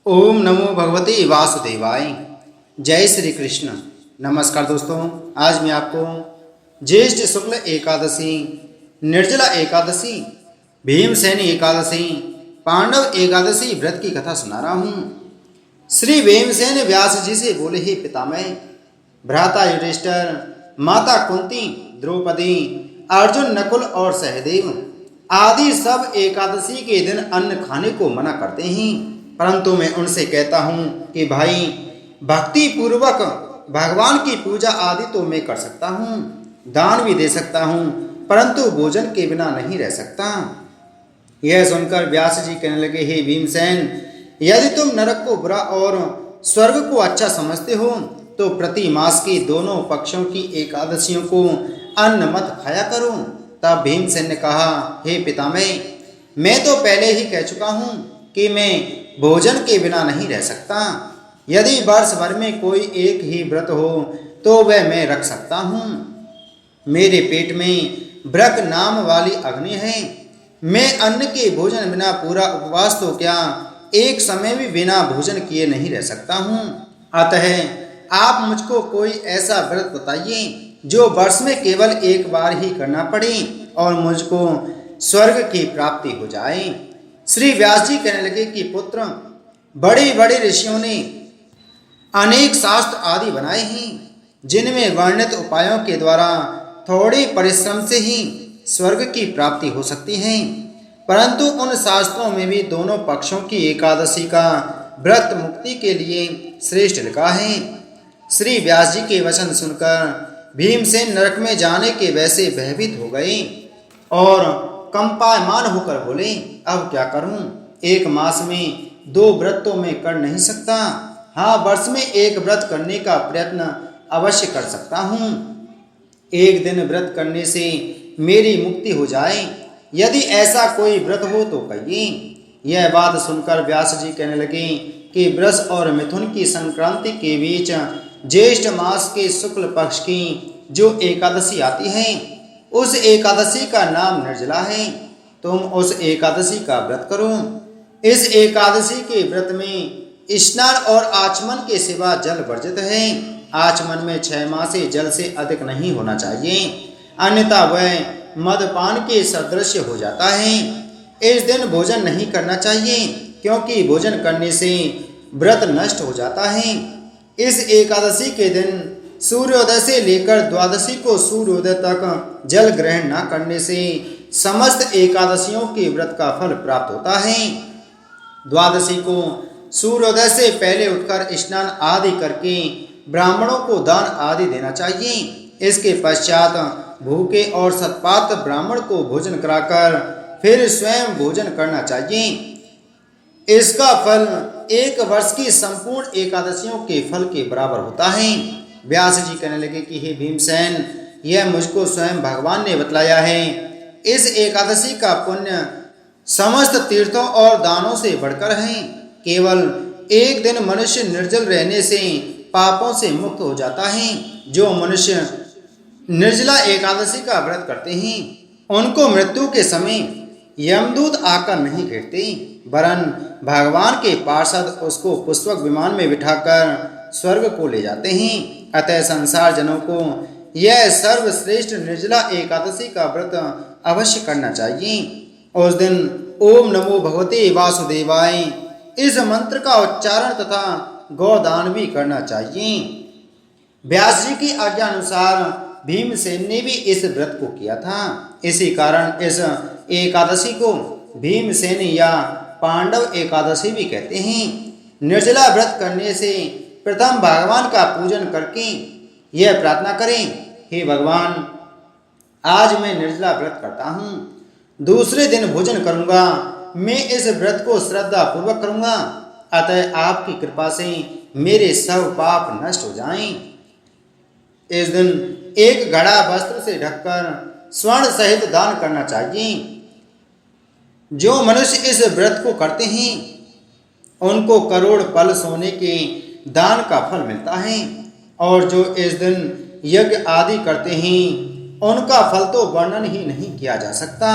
ओम नमो भगवते वासुदेवाय। जय श्री कृष्ण। नमस्कार दोस्तों, आज मैं आपको ज्येष्ठ शुक्ल एकादशी, निर्जला एकादशी, भीमसेनी एकादशी, पांडव एकादशी व्रत की कथा सुना रहा हूँ। श्री भीमसेन व्यास जी से बोले, ही पितामह, भ्राता युधिष्ठिर, माता कुंती, द्रौपदी, अर्जुन, नकुल और सहदेव आदि सब एकादशी के दिन अन्न खाने को मना करते हैं, परंतु मैं उनसे कहता हूँ कि भाई, भक्ति पूर्वक भगवान की पूजा आदि तो मैं कर सकता हूँ, दान भी दे सकता हूँ, परंतु भोजन के बिना नहीं रह सकता। यह सुनकर व्यास जी कहने लगे, हे भीमसेन, यदि तुम नरक को बुरा और स्वर्ग को अच्छा समझते हो तो प्रति मास की दोनों पक्षों की एकादशियों को अन्न मत खाया करो। तब भीमसेन ने कहा, हे पितामह, मैं तो पहले ही कह चुका हूँ कि मैं भोजन के बिना नहीं रह सकता। यदि वर्ष भर में कोई एक ही व्रत हो तो वह मैं रख सकता हूँ। मेरे पेट में ब्रक नाम वाली अग्नि है। मैं अन्न के भोजन बिना पूरा उपवास तो क्या, एक समय भी बिना भोजन किए नहीं रह सकता हूँ। अतः आप मुझको कोई ऐसा व्रत बताइए जो वर्ष में केवल एक बार ही करना पड़े और मुझको स्वर्ग की प्राप्ति हो जाए। श्री व्यास जी कहने लगे कि पुत्र, बड़े बड़े ऋषियों ने अनेक शास्त्र आदि बनाए हैं, जिनमें वर्णित उपायों के द्वारा थोड़े परिश्रम से ही स्वर्ग की प्राप्ति हो सकती है, परंतु उन शास्त्रों में भी दोनों पक्षों की एकादशी का व्रत मुक्ति के लिए श्रेष्ठ लिखा है। श्री व्यास जी के वचन सुनकर भीमसेन नरक में जाने के वैसे भयभीत हो गए और कंपायमान होकर बोले, अब क्या करूं? एक मास में 2 व्रत तो मैं कर नहीं सकता। हाँ, वर्ष में एक व्रत करने का प्रयत्न अवश्य कर सकता हूँ। एक दिन व्रत करने से मेरी मुक्ति हो जाए, यदि ऐसा कोई व्रत हो तो कहिए। यह बात सुनकर व्यास जी कहने लगे कि वृष और मिथुन की संक्रांति के बीच ज्येष्ठ मास के शुक्ल पक्ष की जो एकादशी आती है, उस एकादशी का नाम निर्जला है। तुम उस एकादशी का व्रत करो। इस एकादशी के व्रत में स्नान और आचमन के सिवा जल वर्जित है। आचमन में 6 माह से जल से अधिक नहीं होना चाहिए, अन्यथा वह मदपान के सदृश हो जाता है। इस दिन भोजन नहीं करना चाहिए, क्योंकि भोजन करने से व्रत नष्ट हो जाता है। इस एकादशी के दिन सूर्योदय से लेकर द्वादशी को सूर्योदय तक जल ग्रहण न करने से समस्त एकादशियों के व्रत का फल प्राप्त होता है। द्वादशी को सूर्योदय से पहले उठकर स्नान आदि करके ब्राह्मणों को दान आदि देना चाहिए। इसके पश्चात भूखे और सत्पात्र ब्राह्मण को भोजन कराकर फिर स्वयं भोजन करना चाहिए। इसका फल 1 वर्ष की संपूर्ण एकादशियों के फल के बराबर होता है। व्यास जी कहने लगे कि हे भीमसेन, यह मुझको स्वयं भगवान ने बतलाया है। इस एकादशी का पुण्य समस्त तीर्थों और दानों से बढ़कर है। केवल एक दिन मनुष्य निर्जल रहने से पापों से मुक्त हो जाता है। जो मनुष्य निर्जला एकादशी का व्रत करते हैं, उनको मृत्यु के समय यमदूत आकर नहीं घेरते, वरन भगवान के पार्षद उसको पुष्पक विमान में बिठाकर स्वर्ग को ले जाते हैं। अतः संसार जनों को यह सर्वश्रेष्ठ निर्जला एकादशी का व्रत अवश्य करना चाहिए। उस दिन ओम नमो भगवते वासुदेवाय इस मंत्र का उच्चारण तथा गौदान भी करना चाहिए। व्यास जी की आज्ञा अनुसार भीमसेन ने भी इस व्रत को किया था। इसी कारण इस एकादशी को भीमसेन या पांडव एकादशी भी कहते हैं। निर्जला व्रत करने से प्रथम भगवान का पूजन करके यह प्रार्थना करें, हे भगवान, आज मैं निर्जला व्रत करता हूँ, दूसरे दिन भोजन करूँगा। मैं इस व्रत को श्रद्धा पूर्वक करूँगा, अतः आपकी कृपा से मेरे सब पाप नष्ट हो जाएं। इस दिन एक घड़ा वस्त्र से ढककर स्वर्ण सहित दान करना चाहिए। जो मनुष्य इस व्रत को करते हैं, उनको करोड़ पल सोने के दान का फल मिलता है, और जो इस दिन यज्ञ आदि करते हैं, उनका फल तो वर्णन ही नहीं किया जा सकता।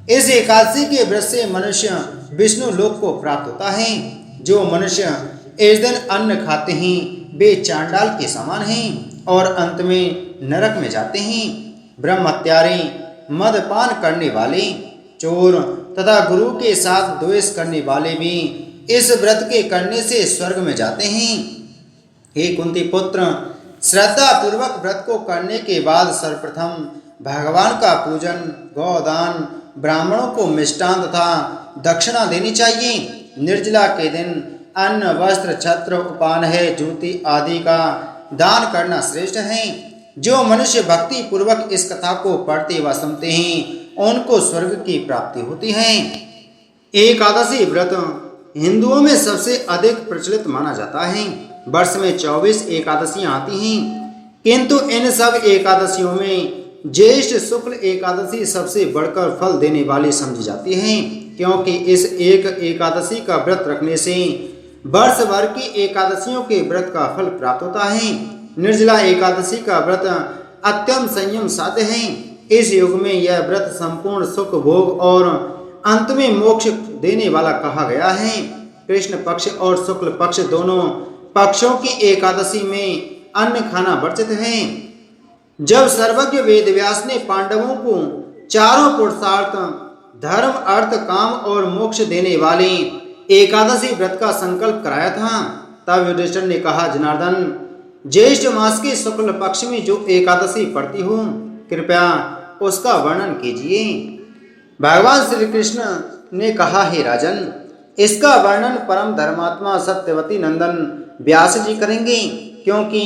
इस एकादशी के व्रत से मनुष्य विष्णु लोक को प्राप्त होता है। जो मनुष्य इस दिन अन्न खाते हैं वे चांडाल के समान हैं और अंत में नरक में जाते हैं। ब्रह्म हत्यारे, मदपान करने वाले, चोर तथा गुरु के साथ द्वेष करने वाले भी इस व्रत के करने से स्वर्ग में जाते हैं। हे कुंती पुत्र, श्रद्धा पूर्वक व्रत को करने के बाद सर्वप्रथम भगवान का पूजन, गौदान, ब्राह्मणों को मिष्टान तथा दक्षिणा देनी चाहिए। निर्जला के दिन अन्न, वस्त्र, छत्र, उपान्हय, जूती आदि का दान करना श्रेष्ठ है। जो मनुष्य भक्ति पूर्वक इस कथा को पढ़ते व सुनते हैं उनको स्वर्ग की प्राप्ति होती है। एकादशी व्रत हिंदुओं में सबसे अधिक प्रचलित माना जाता है। वर्ष में 24 एकादशियां आती हैं, किंतु इन सब एकादशियों में ज्येष्ठ शुक्ल एकादशी सबसे बढ़कर फल देने वाली समझी जाती है, क्योंकि इस एक एकादशी का व्रत रखने से वर्ष भर की एकादशियों के व्रत का फल प्राप्त होता है। निर्जला एकादशी का व्रत अत्यंत संयम साध्य है। इस युग में यह व्रत संपूर्ण सुख भोग और अंत में मोक्ष देने वाला कहा गया है। कृष्ण पक्ष और शुक्ल पक्ष दोनों पक्षों की एकादशी में अन्न खाना वर्जित है। जब सर्वज्ञ वेदव्यास ने पांडवों को चारों पुरुषार्थ धर्म, अर्थ, काम और मोक्ष देने वाले एकादशी व्रत का संकल्प कराया था, तब युधिष्ठिर ने कहा, जनार्दन, ज्येष्ठ मास के शुक्ल पक्ष में जो एकादशी पड़ती हो, कृपया उसका वर्णन कीजिए। भगवान श्री कृष्ण ने कहा, हे राजन, इसका वर्णन परम धर्मात्मा सत्यवती नंदन व्यास जी करेंगे, क्योंकि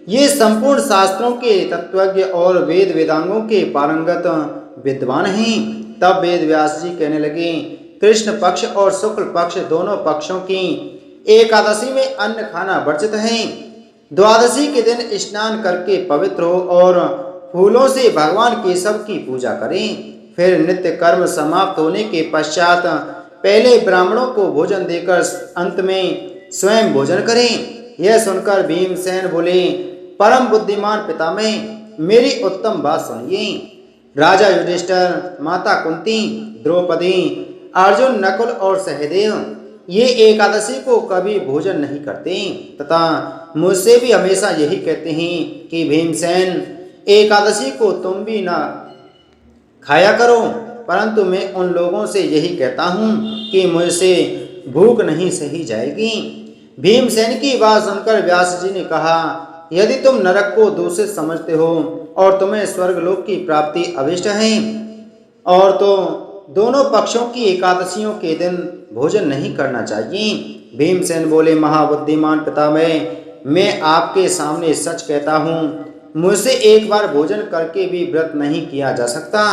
ये संपूर्ण शास्त्रों के तत्वज्ञ और वेद वेदांगों के पारंगत विद्वान हैं। तब वेद व्यास जी कहने लगे, कृष्ण पक्ष और शुक्ल पक्ष दोनों पक्षों की एकादशी में अन्न खाना वर्जित है। द्वादशी के दिन स्नान करके पवित्र हो और फूलों से भगवान केशव की पूजा करें। फिर नित्य कर्म समाप्त होने के पश्चात पहले ब्राह्मणों को भोजन देकर अंत में स्वयं भोजन करें। यह सुनकर भीमसेन बोले, परम बुद्धिमान पितामह, मेरी उत्तम बात सुनिए। राजा युधिष्ठिर, माता कुंती, द्रौपदी, अर्जुन, नकुल और सहदेव ये एकादशी को कभी भोजन नहीं करते तथा मुझसे भी हमेशा यही कहते हैं कि भीमसेन, एकादशी को तुम भी ना खाया करो, परंतु मैं उन लोगों से यही कहता हूँ कि मुझसे भूख नहीं सही जाएगी। भीमसेन की बात सुनकर व्यास जी ने कहा, यदि तुम नरक को दूषित समझते हो और तुम्हें स्वर्गलोक की प्राप्ति अभिष्ट है, और तो दोनों पक्षों की एकादशियों के दिन भोजन नहीं करना चाहिए। भीमसेन बोले, महाबुद्धिमान पितामह, मैं आपके सामने सच कहता हूँ, मुझसे एक बार भोजन करके भी व्रत नहीं किया जा सकता,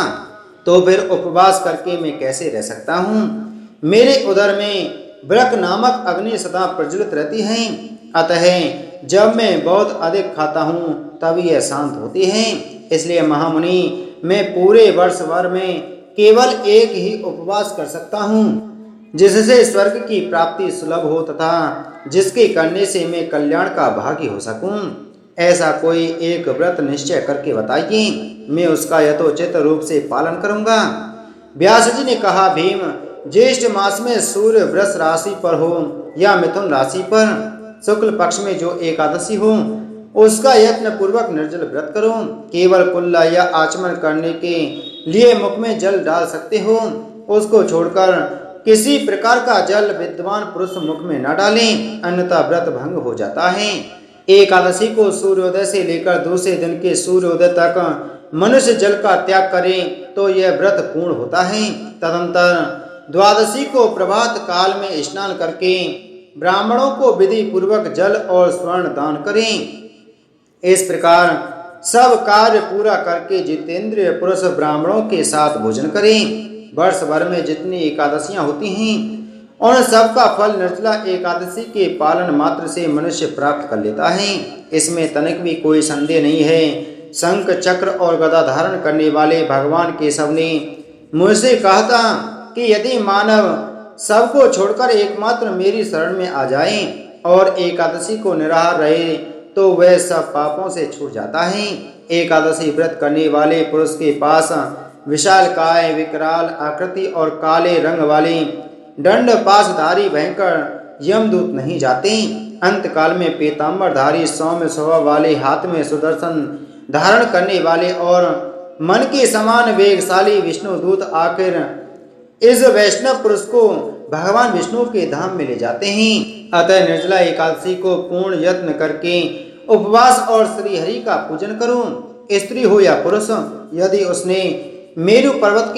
तो फिर उपवास करके मैं कैसे रह सकता हूँ। मेरे उदर में व्रक नामक अग्नि सदा प्रज्वलित रहती है, अतः जब मैं बहुत अधिक खाता हूँ तब यह शांत होती है। इसलिए महामुनि, मैं पूरे वर्ष भर में केवल एक ही उपवास कर सकता हूँ, जिससे स्वर्ग की प्राप्ति सुलभ हो तथा जिसके करने से मैं कल्याण का भागी हो सकूं। ऐसा कोई एक व्रत निश्चय करके बताइए, मैं उसका यथोचित रूप से पालन करूंगा। व्यास जी ने कहा, भीम, ज्येष्ठ मास में सूर्य वृष राशि पर हो या मिथुन राशि पर शुक्ल पक्ष में जो एकादशी हो, उसका यत्न पूर्वक निर्जल व्रत करो। केवल कुल्ला या आचमन करने के लिए मुख में जल डाल सकते हो, उसको छोड़कर किसी प्रकार का जल विद्वान पुरुष मुख में न डालें, अन्यथा व्रत भंग हो जाता है। एकादशी को सूर्योदय से लेकर दूसरे दिन के सूर्योदय तक मनुष्य जल का त्याग करे तो यह व्रत पूर्ण होता है। तदंतर द्वादशी को प्रभात काल में स्नान करके ब्राह्मणों को विधि पूर्वक जल और स्वर्ण दान करें। इस प्रकार सब कार्य पूरा करके जितेंद्रिय पुरुष ब्राह्मणों के साथ भोजन करें। वर्ष भर में जितनी एकादशियां होती हैं उन सब का फल निर्जला एकादशी के पालन मात्र से मनुष्य प्राप्त कर लेता है, इसमें तनिक भी कोई संदेह नहीं है। शंख, चक्र और गदा धारण करने वाले भगवान केशव ने मुझसे कहा था कि यदि मानव सबको छोड़कर एकमात्र मेरी शरण में आ जाए और एकादशी को निराहार रहे तो वह सब पापों से छूट जाता है। एकादशी व्रत करने वाले पुरुष के पास विशालकाय विकराल आकृति और काले रंग वाले दंड पाशधारी भयंकर यमदूत नहीं जाते। अंत काल में पीताम्बरधारी सौम्य स्वभाव वाले, हाथ में सुदर्शन धारण करने वाले और मन के समान वेगशाली विष्णुदूत आखिर इस वैष्णव पुरुष को भगवान विष्णु के धाम में ले जाते हैं। अतः निर्जला एकादशी को पूर्ण यत्न करके उपवास और श्री हरि का पूजन करो। स्त्री हो या पुरुष, यदि उसने मेरु पर्वत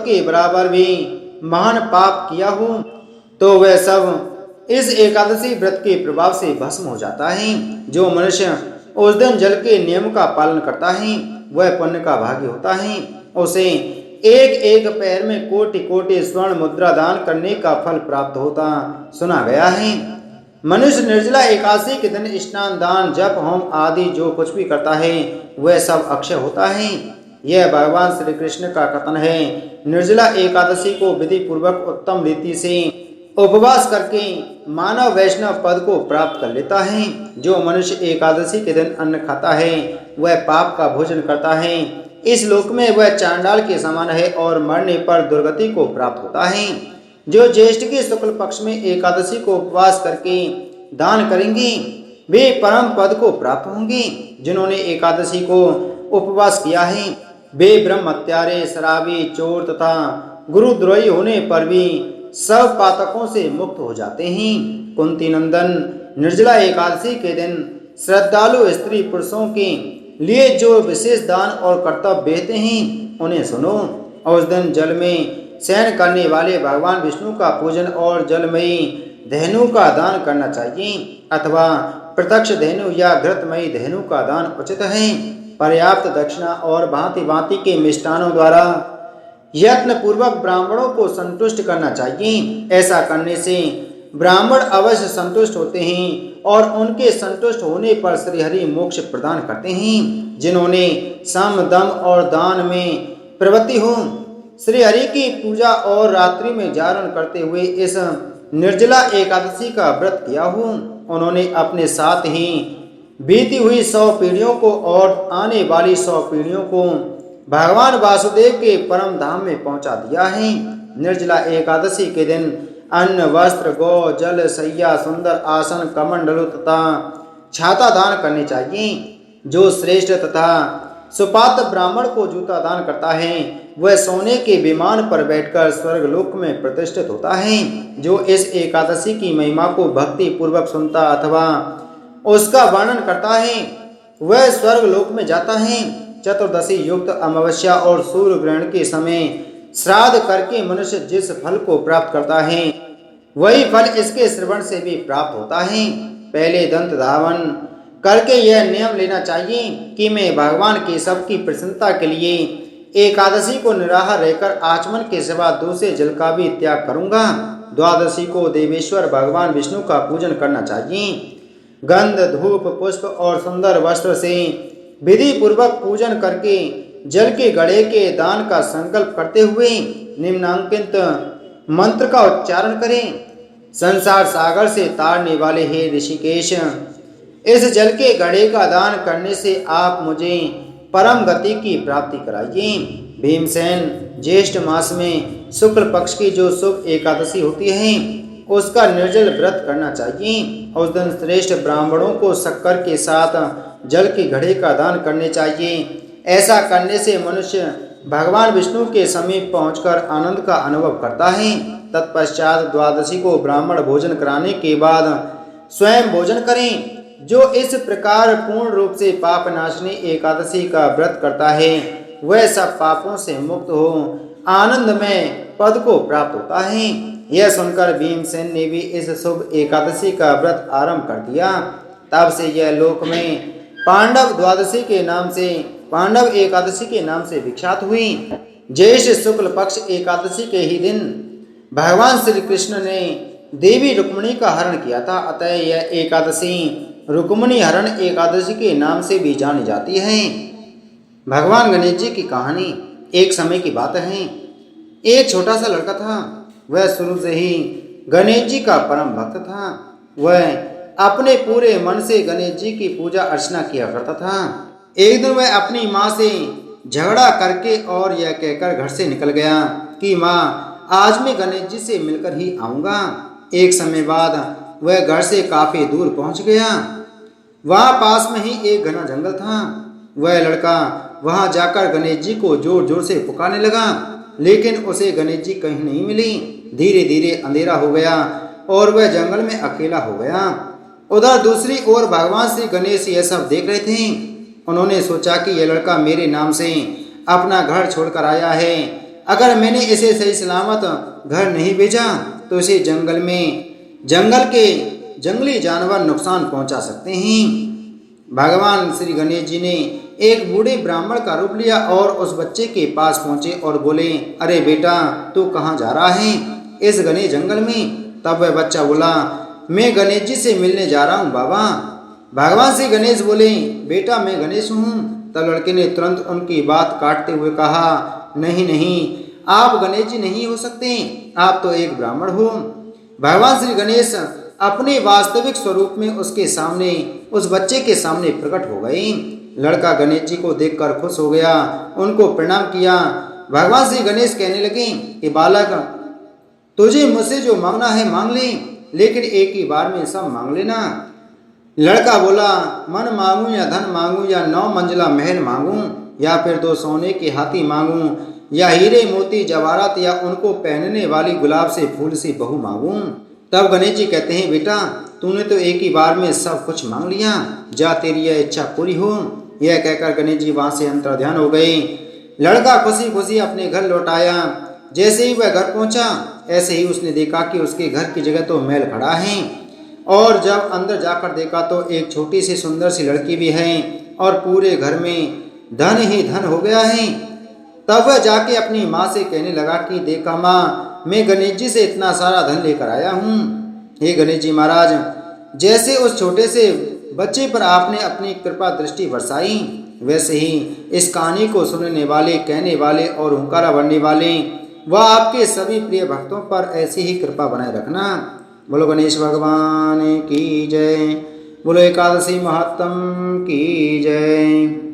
के बराबर भी महान पाप किया हो तो वह सब इस एकादशी व्रत के प्रभाव से भस्म हो जाता है। जो मनुष्य उस दिन जल के नियम का पालन करता है वह पुण्य का भागी होता है। उसे एक एक पैर में कोटि कोटि स्वर्ण मुद्रा दान करने का फल प्राप्त होता सुना गया है। मनुष्य निर्जला एकादशी के दिन स्नान, दान, जप, होम आदि जो कुछ भी करता है वह सब अक्षय होता है। यह भगवान श्री कृष्ण का कथन है। निर्जला एकादशी को विधि पूर्वक उत्तम रीति से उपवास करके मानव वैष्णव पद को प्राप्त कर लेता है। जो मनुष्य एकादशी के दिन अन्न खाता है वह पाप का भोजन करता है। इस लोक में वह चांडाल के समान है और मरने पर दुर्गति को प्राप्त होता है। जो ज्येष्ठ के शुक्ल पक्ष में एकादशी को उपवास करके दान करेंगे वे परम पद को प्राप्त होंगे। जिन्होंने एकादशी को उपवास किया है वे ब्रह्म हत्यारे, शराबी, चोर तथा गुरुद्रोही होने पर भी सब पातकों से मुक्त हो जाते हैं। कुंती नंदन, निर्जला एकादशी के दिन श्रद्धालु स्त्री पुरुषों के लिए जो विशेष दान और कर्तव्य देते हैं उन्हें सुनो। उस दिन जल में शयन करने वाले भगवान विष्णु का पूजन और जलमयी धेनु का दान करना चाहिए अथवा प्रत्यक्ष धेनु या घृतमयी धेनु का दान उचित है। पर्याप्त दक्षिणा और भांति भांति के मिष्टानों द्वारा यत्न पूर्वक ब्राह्मणों को संतुष्ट करना चाहिए। ऐसा करने से ब्राह्मण अवश्य संतुष्ट होते हैं और उनके संतुष्ट होने पर श्रीहरि मोक्ष प्रदान करते हैं। जिन्होंने सम, दम और दान में प्रवृत्ति हो, श्रीहरि की पूजा और रात्रि में जागरण करते हुए इस निर्जला एकादशी का व्रत किया हो, उन्होंने अपने साथ ही बीती हुई 100 पीढ़ियों को और आने वाली 100 पीढ़ियों को भगवान वासुदेव के परम धाम में पहुंचा दिया है। निर्जला एकादशी के दिन अन्न, वस्त्र, गौ, जल, सैया, सुंदर आसन, कमंडलु तथा छाता दान करने चाहिए। जो श्रेष्ठ तथा सुपात्र ब्राह्मण को जूता दान करता है वह सोने के विमान पर बैठकर स्वर्गलोक में प्रतिष्ठित होता है। जो इस एकादशी की महिमा को भक्ति पूर्वक सुनता अथवा उसका वर्णन करता है वह स्वर्गलोक में जाता है। चतुर्दशी युक्त अमावस्या और सूर्य ग्रहण के समय श्राद्ध करके मनुष्य जिस फल को प्राप्त करता है वही फल इसके श्रवण से भी प्राप्त होता है। पहले दंत धावन करके यह नियम लेना चाहिए कि मैं भगवान के सबकी प्रसन्नता के लिए एकादशी को निराहार रहकर आचमन के सिवा दूसरे जल का भी त्याग करूंगा। द्वादशी को देवेश्वर भगवान विष्णु का पूजन करना चाहिए। गंध, धूप, पुष्प और सुंदर वस्त्र से विधि पूर्वक पूजन करके जल के घड़े के दान का संकल्प करते हुए निम्नांकित मंत्र का उच्चारण करें। संसार सागर से तारने वाले हे ऋषिकेश, इस जल के घड़े का दान करने से आप मुझे परम गति की प्राप्ति कराइए। भीमसेन, ज्येष्ठ मास में शुक्ल पक्ष की जो शुभ एकादशी होती है उसका निर्जल व्रत करना चाहिए। उस दिन श्रेष्ठ ब्राह्मणों को शक्कर के साथ जल के घड़े का दान करने चाहिए। ऐसा करने से मनुष्य भगवान विष्णु के समीप पहुंचकर आनंद का अनुभव करता है। तत्पश्चात द्वादशी को ब्राह्मण भोजन कराने के बाद स्वयं भोजन करें। जो इस प्रकार पूर्ण रूप से पाप नाशनी एकादशी का व्रत करता है वह सब पापों से मुक्त हो आनंदमय पद को प्राप्त होता है। यह सुनकर भीमसेन ने भी इस शुभ एकादशी का व्रत आरंभ कर दिया। तब से यह लोक में पांडव एकादशी के नाम से विख्यात हुई। ज्येष्ठ शुक्ल पक्ष एकादशी के ही दिन भगवान श्री कृष्ण ने देवी रुक्मिणी का हरण किया था। अतः यह एकादशी रुक्मिणी हरण एकादशी के नाम से भी जानी जाती है। भगवान गणेश जी की कहानी। एक समय की बात है, एक छोटा सा लड़का था। वह शुरू से ही गणेश जी का परम भक्त था। वह अपने पूरे मन से गणेश जी की पूजा अर्चना किया करता था। एक दिन वह अपनी माँ से झगड़ा करके और यह कहकर घर से निकल गया कि माँ, आज मैं गणेश जी से मिलकर ही आऊँगा। एक समय बाद वह घर से काफ़ी दूर पहुँच गया। वहाँ पास में ही एक घना जंगल था। वह लड़का वहाँ जाकर गणेश जी को जोर जोर से पुकारने लगा, लेकिन उसे गणेश जी कहीं नहीं मिली। धीरे धीरे अंधेरा हो गया और वह जंगल में अकेला हो गया। उधर दूसरी ओर भगवान श्री गणेश यह सब देख रहे थे। उन्होंने सोचा कि यह लड़का मेरे नाम से अपना घर छोड़कर आया है। अगर मैंने इसे सही सलामत घर नहीं भेजा तो इसे जंगल के जंगली जानवर नुकसान पहुंचा सकते हैं। भगवान श्री गणेश जी ने एक बूढ़े ब्राह्मण का रूप लिया और उस बच्चे के पास पहुंचे और बोले, अरे बेटा, तू कहाँ जा रहा है इस घने जंगल में? तब वह बच्चा बोला, मैं गणेश जी से मिलने जा रहा हूँ बाबा। भगवान श्री गणेश बोले, बेटा मैं गणेश हूँ। तब लड़के ने तुरंत उनकी बात काटते हुए कहा, नहीं नहीं, आप गणेश जी नहीं हो सकते, आप तो एक ब्राह्मण हो। भगवान श्री गणेश अपने वास्तविक स्वरूप में उसके सामने, उस बच्चे के सामने प्रकट हो गए। लड़का गणेश जी को देखकर खुश हो गया, उनको प्रणाम किया। भगवान श्री गणेश कहने लगे कि बालक, तुझे मुझसे जो मांगना है मांग ले, लेकिन एक ही बार में सब मांग लेना। लड़का बोला, मन मांगू या धन मांगू या 9 मंजिला महल मांगू या फिर 2 सोने के हाथी मांगू या हीरे मोती जवाहरात या उनको पहनने वाली गुलाब से फूल सी बहू मांगू। तब गणेश जी कहते हैं, बेटा तूने तो एक ही बार में सब कुछ मांग लिया, जा तेरी यह इच्छा पूरी हो। यह कहकर गणेश जी वहाँ से अंतर्ध्यान हो गए। लड़का खुशी खुशी अपने घर लौट आया। जैसे ही वह घर पहुंचा, ऐसे ही उसने देखा कि उसके घर की जगह तो महल खड़ा है, और जब अंदर जाकर देखा तो एक छोटी सी सुंदर सी लड़की भी है और पूरे घर में धन ही धन हो गया है। तब वह जाके अपनी माँ से कहने लगा कि देखा माँ, मैं गणेश जी से इतना सारा धन लेकर आया हूँ। हे गणेश जी महाराज, जैसे उस छोटे से बच्चे पर आपने अपनी कृपा दृष्टि बरसाई, वैसे ही इस कहानी को सुनने वाले, कहने वाले और हुंकारा भरने वाले व आपके सभी प्रिय भक्तों पर ऐसी ही कृपा बनाए रखना। बोलो गणेश भगवान की जय। बोलो एकादशी महात्म की जय।